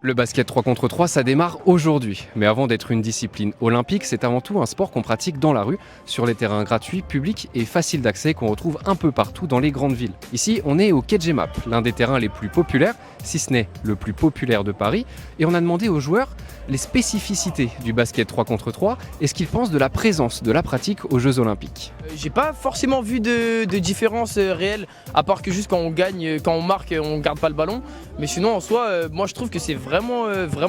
Le basket 3 contre 3, ça démarre aujourd'hui. Mais avant d'être une discipline olympique, c'est avant tout un sport qu'on pratique dans la rue, sur les terrains gratuits, publics et faciles d'accès qu'on retrouve un peu partout dans les grandes villes. Ici, on est au KGMAP, l'un des terrains les plus populaires, si ce n'est le plus populaire de Paris. Et on a demandé aux joueurs les spécificités du basket 3 contre 3 et ce qu'ils pensent de la présence de la pratique aux Jeux Olympiques. J'ai pas forcément vu de différence réelle, à part que juste quand on gagne, quand on marque, on garde pas le ballon. Mais sinon, en soi, moi je trouve que c'est vraiment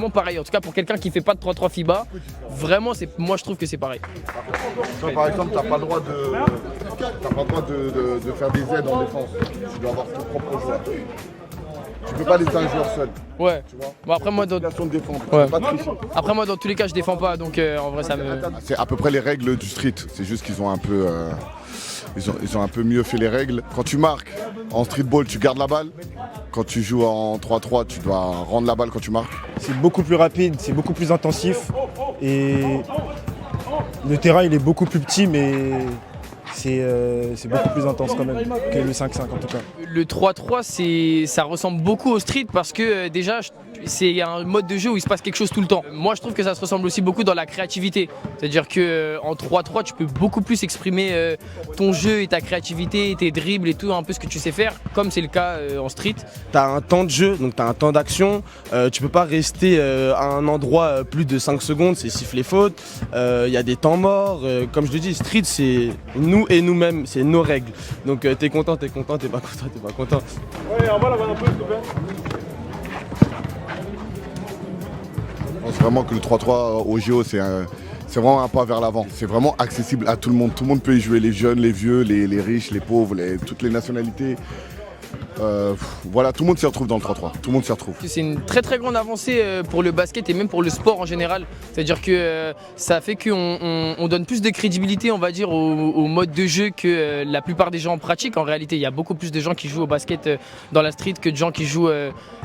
pareil. En tout cas, pour quelqu'un qui fait pas de 3-3 FIBA, vraiment, moi je trouve que c'est pareil. Toi, par exemple, t'as pas le droit de faire des aides en défense. Tu dois avoir ton propre joueur. Tu peux pas laisser un joueur seul. Ouais. Tu vois. Bon, après moi, dans... Obligation de défendre. Ouais. Pas tricher. Après moi, dans tous les cas, je défends pas, donc en vrai, ça me. C'est à peu près les règles du street. C'est juste qu'ils ont un peu, ils ont un peu mieux fait les règles. Quand tu marques en streetball, tu gardes la balle. Quand tu joues en 3-3, tu dois rendre la balle quand tu marques. C'est beaucoup plus rapide, c'est beaucoup plus intensif. Et le terrain, il est beaucoup plus petit, mais c'est beaucoup plus intense quand même que le 5-5 en tout cas. Le 3-3, ça ressemble beaucoup au street parce que déjà, c'est un mode de jeu où il se passe quelque chose tout le temps. Moi, je trouve que ça se ressemble aussi beaucoup dans la créativité. C'est-à-dire qu'en 3-3, tu peux beaucoup plus exprimer ton jeu et ta créativité, tes dribbles et tout, un peu ce que tu sais faire, comme c'est le cas en street. Tu as un temps de jeu, donc tu as un temps d'action. Tu peux pas rester à un endroit plus de 5 secondes, c'est siffler faute. Il y a des temps morts. Comme je le dis, street, c'est nous et nous-mêmes, c'est nos règles. Donc t'es content, t'es pas content, t'es pas content. Ouais, en bas, là, un peu, s'il te plaît. Je pense vraiment que le 3-3 au JO, c'est vraiment un pas vers l'avant. C'est vraiment accessible à tout le monde. Tout le monde peut y jouer, les jeunes, les vieux, les riches, les pauvres, toutes les nationalités. Voilà, tout le monde s'y retrouve dans le 3-3. Tout le monde s'y retrouve. C'est une très grande avancée pour le basket et même pour le sport en général. C'est-à-dire que ça fait qu'on donne plus de crédibilité, on va dire, au mode de jeu que la plupart des gens pratiquent. En réalité, il y a beaucoup plus de gens qui jouent au basket dans la street que de gens qui jouent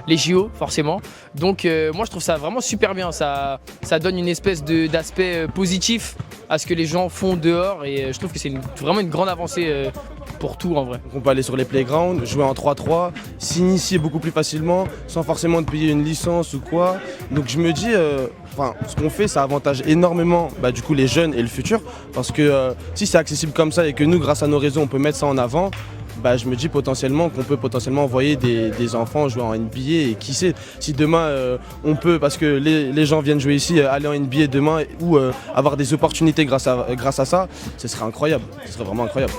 les JO, forcément. Donc moi, je trouve ça vraiment super bien. Ça donne une espèce d'aspect positif à ce que les gens font dehors et je trouve que c'est vraiment une grande avancée pour tout en vrai. On peut aller sur les playgrounds, jouer en 3-3, s'initier beaucoup plus facilement sans forcément de payer une licence ou quoi. Donc je me dis, ce qu'on fait, ça avantage énormément du coup les jeunes et le futur parce que si c'est accessible comme ça et que nous, grâce à nos réseaux, on peut mettre ça en avant, je me dis potentiellement qu'on peut envoyer des enfants jouer en NBA et qui sait, si demain on peut, parce que les gens viennent jouer ici, aller en NBA demain ou avoir des opportunités grâce à ça, ce serait incroyable, ce serait vraiment incroyable.